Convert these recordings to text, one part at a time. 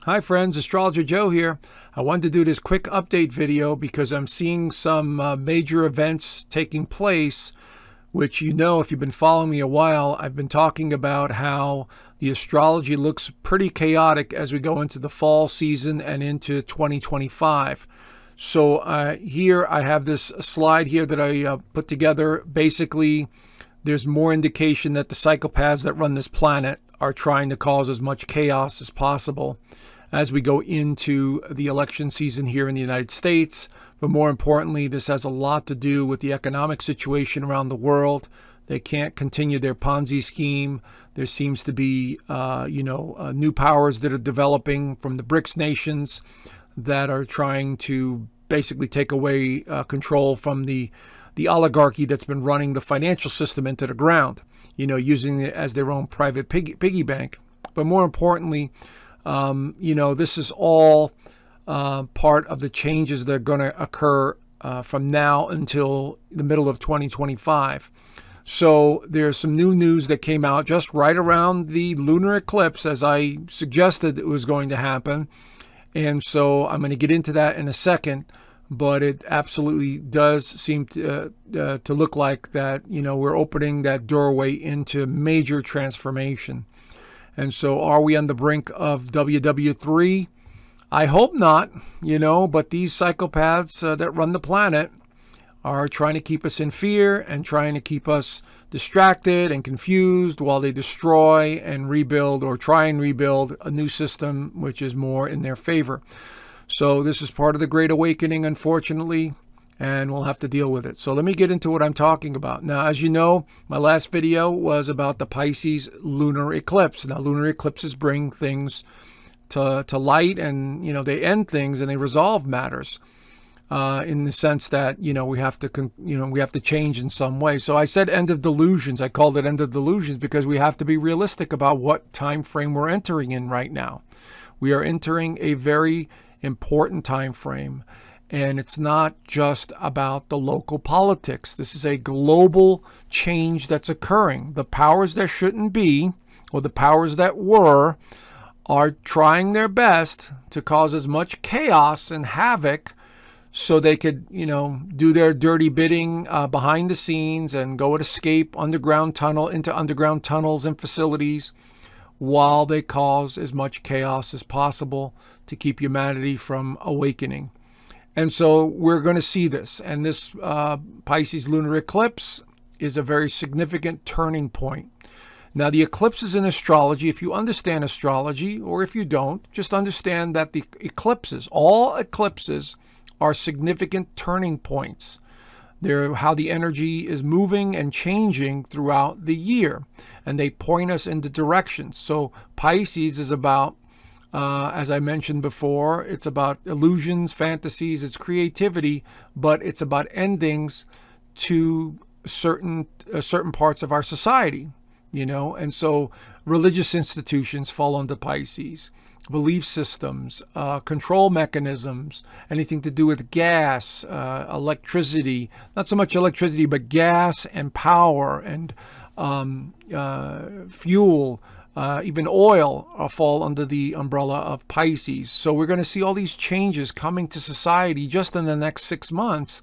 Hi friends, Astrologer Joe here. I wanted to do this quick update video because I'm seeing some major events taking place, which if you've been following me a while, I've been talking about how the astrology looks pretty chaotic as we go into the fall season and into 2025. So here I have this slide here that I put together. Basically, there's more indication that the psychopaths that run this planet are trying to cause as much chaos as possible as we go into the election season here in the United States. But more importantly, this has a lot to do with the economic situation around the world. They can't continue their Ponzi scheme. There seems to be, new powers that are developing from the BRICS nations that are trying to basically take away control from the oligarchy that's been running the financial system into the ground, using it as their own private piggy bank. But more importantly, this is all part of the changes that are going to occur from now until the middle of 2025. So there's some new news that came out just right around the lunar eclipse, as I suggested it was going to happen. And so I'm going to get into that in a second. But it absolutely does seem to look like that, we're opening that doorway into major transformation. And so are we on the brink of WWIII? I hope not, but these psychopaths that run the planet are trying to keep us in fear and trying to keep us distracted and confused while they destroy and rebuild or try and rebuild a new system which is more in their favor. So this is part of the Great Awakening, unfortunately, and we'll have to deal with it. So let me get into what I'm talking about. Now, as you know, my last video was about the Pisces lunar eclipse. Now, lunar eclipses bring things to light, and, they end things and they resolve matters in the sense that, we have to change in some way. So I said end of delusions. I called it end of delusions because we have to be realistic about what time frame we're entering in right now. We are entering a very important time frame, and it's not just about the local politics. This is a global change that's occurring. The powers that shouldn't be, or the powers that were, are trying their best to cause as much chaos and havoc so they could, do their dirty bidding behind the scenes and go and escape into underground tunnels and facilities while they cause as much chaos as possible to keep humanity from awakening. And so we're going to see this. And this Pisces lunar eclipse is a very significant turning point. Now, the eclipses in astrology, if you understand astrology, or if you don't, just understand that the eclipses, all eclipses, are significant turning points. They're how the energy is moving and changing throughout the year, and they point us into directions. So Pisces is about, as I mentioned before, it's about illusions, fantasies, it's creativity, but it's about endings to certain parts of our society, and so religious institutions fall under Pisces. Belief systems, control mechanisms, anything to do with gas, electricity, not so much electricity, but gas and power and fuel, even oil fall under the umbrella of Pisces. So we're going to see all these changes coming to society just in the next 6 months,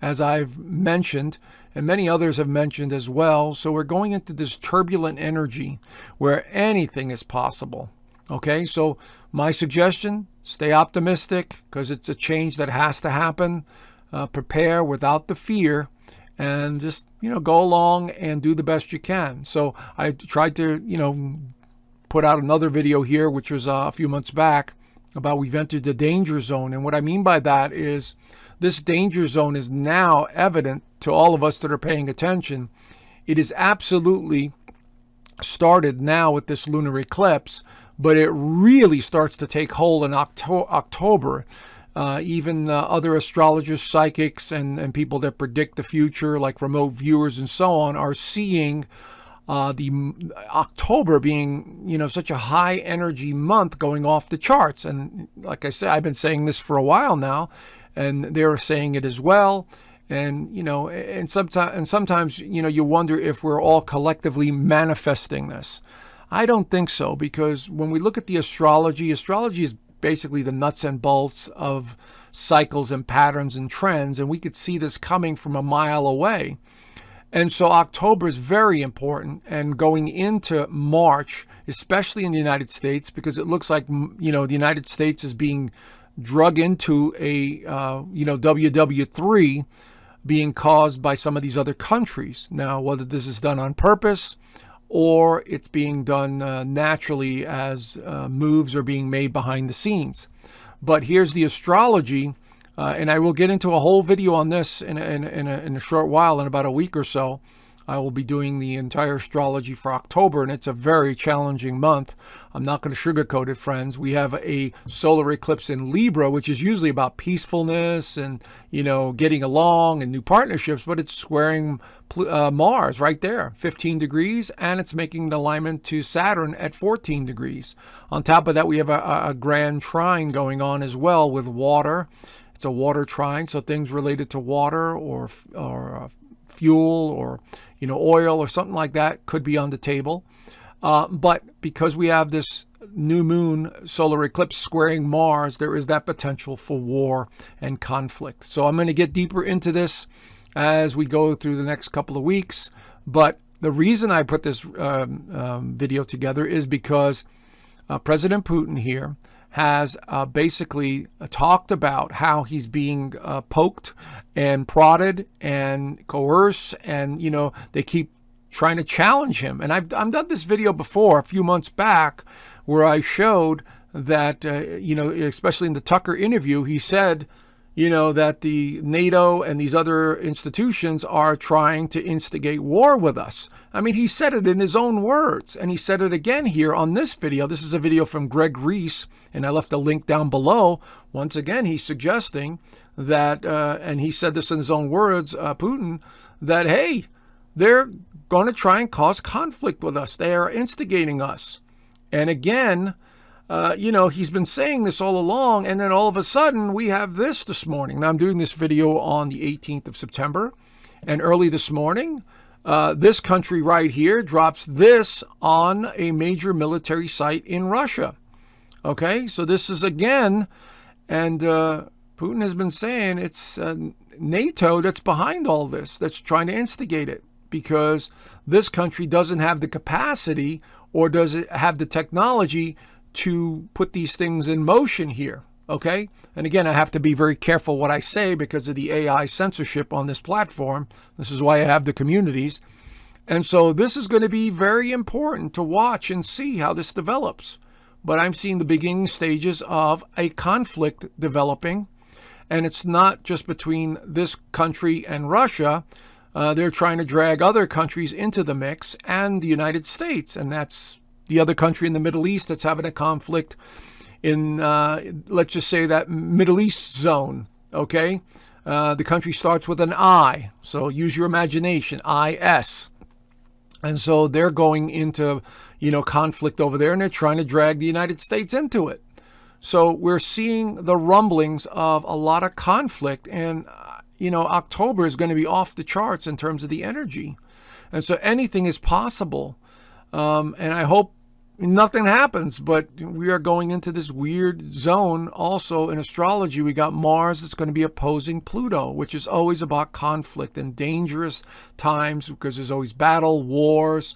as I've mentioned, and many others have mentioned as well. So we're going into this turbulent energy where anything is possible. Okay, so my suggestion, stay optimistic because it's a change that has to happen. Prepare without the fear and just, go along and do the best you can. So I tried to, put out another video here, which was a few months back, about we've entered the danger zone. And what I mean by that is this danger zone is now evident to all of us that are paying attention. It is absolutely started now with this lunar eclipse, but it really starts to take hold in October. Even other astrologers, psychics, and people that predict the future, like remote viewers and so on, are seeing the October being, such a high energy month going off the charts. And like I said, I've been saying this for a while now, and they're saying it as well. And, and sometimes, you wonder if we're all collectively manifesting this. I don't think so, because when we look at the astrology is basically the nuts and bolts of cycles and patterns and trends, and we could see this coming from a mile away. And so October is very important, and going into March, especially in the United States, because it looks like, the United States is being drug into a, WWIII being caused by some of these other countries. Now, whether this is done on purpose or it's being done naturally as moves are being made behind the scenes. But here's the astrology. And I will get into a whole video on this in a short while, in about a week or so. I will be doing the entire astrology for October, and it's a very challenging month. I'm not going to sugarcoat it, friends. We have a solar eclipse in Libra, which is usually about peacefulness and, getting along and new partnerships, but it's squaring Mars right there, 15 degrees, and it's making an alignment to Saturn at 14 degrees. On top of that, we have a grand trine going on as well with water. It's a water trine, so things related to water or fuel or oil or something like that could be on the table. But because we have this new moon solar eclipse squaring Mars, there is that potential for war and conflict. So I'm going to get deeper into this as we go through the next couple of weeks. But the reason I put this video together is because President Putin here has basically talked about how he's being poked and prodded and coerced, and they keep trying to challenge him. And I've done this video before a few months back where I showed that especially in the Tucker interview, he said that the NATO and these other institutions are trying to instigate war with us. I mean, he said it in his own words, and he said it again here on this video. This is a video from Greg Reese, and I left a link down below. Once again, he's suggesting that, and he said this in his own words, Putin, that, hey, they're going to try and cause conflict with us. They are instigating us. And again, he's been saying this all along, and then all of a sudden we have this morning. Now, I'm doing this video on the 18th of September, and early this morning, this country right here drops this on a major military site in Russia. Okay, so this is again, and Putin has been saying it's NATO that's behind all this, that's trying to instigate it, because this country doesn't have the capacity or does it have the technology to put these things in motion here, okay? And again, I have to be very careful what I say because of the AI censorship on this platform. This is why I have the communities. And so this is going to be very important to watch and see how this develops. But I'm seeing the beginning stages of a conflict developing. And it's not just between this country and Russia. They're trying to drag other countries into the mix and the United States. And that's the other country in the Middle East that's having a conflict in, let's just say, that Middle East zone, okay? The country starts with an I, so use your imagination, IS. And so they're going into, conflict over there, and they're trying to drag the United States into it. So we're seeing the rumblings of a lot of conflict, and, October is going to be off the charts in terms of the energy. And so anything is possible. And I hope nothing happens, but we are going into this weird zone. Also in astrology, we got Mars that's going to be opposing Pluto, which is always about conflict and dangerous times because there's always battle, wars,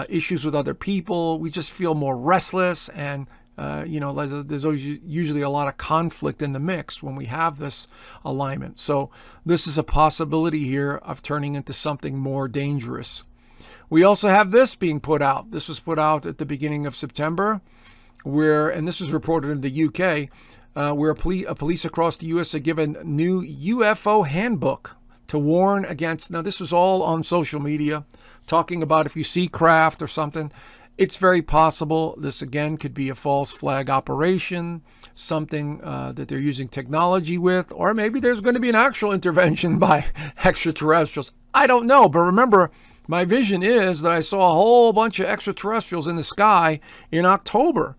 issues with other people. We just feel more restless, and there's always usually a lot of conflict in the mix when we have this alignment. So this is a possibility here of turning into something more dangerous. We also have this being put out. This was put out at the beginning of September, and this was reported in the UK, where police across the US are given new UFO handbook to warn against. Now, this was all on social media, talking about if you see craft or something, it's very possible this, again, could be a false flag operation, something that they're using technology with, or maybe there's going to be an actual intervention by extraterrestrials. I don't know, but remember, my vision is that I saw a whole bunch of extraterrestrials in the sky in October.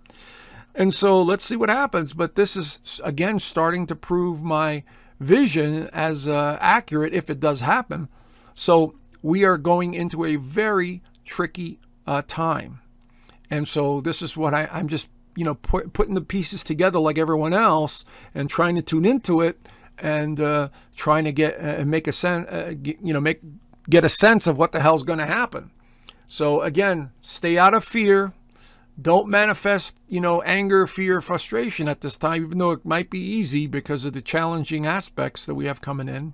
And so let's see what happens. But this is, again, starting to prove my vision as accurate if it does happen. So we are going into a very tricky time. And so this is what I'm just, putting the pieces together like everyone else and trying to tune into it and trying to get make a sense, get a sense of what the hell's going to happen. So again, stay out of fear. Don't manifest, anger, fear, frustration at this time, even though it might be easy because of the challenging aspects that we have coming in.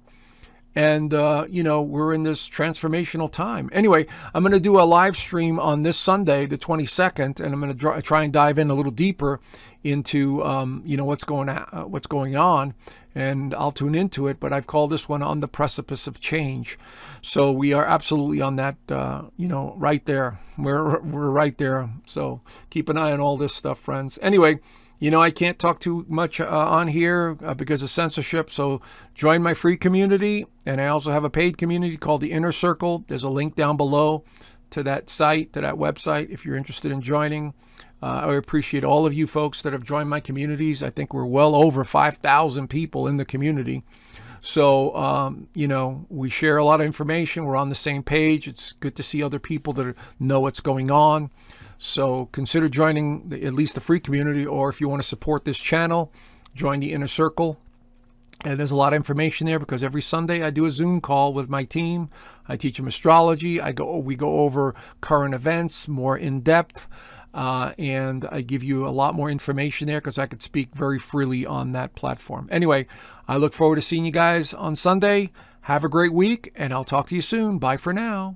And, we're in this transformational time. Anyway, I'm going to do a live stream on this Sunday, the 22nd, and I'm going to try and dive in a little deeper into, what's going on, and I'll tune into it. But I've called this one On the Precipice of Change. So we are absolutely on that, right there. We're right there. So keep an eye on all this stuff, friends. Anyway, I can't talk too much on here because of censorship. So join my free community. And I also have a paid community called the Inner Circle. There's a link down below to that site, to that website, if you're interested in joining. I appreciate all of you folks that have joined my communities. I think we're well over 5,000 people in the community. So, we share a lot of information. We're on the same page. It's good to see other people that know what's going on. So consider joining at least the free community, or if you want to support this channel, join the Inner Circle. And there's a lot of information there because every Sunday I do a Zoom call with my team. I teach them astrology. We go over current events more in depth. And I give you a lot more information there because I could speak very freely on that platform. Anyway, I look forward to seeing you guys on Sunday. Have a great week, and I'll talk to you soon. Bye for now.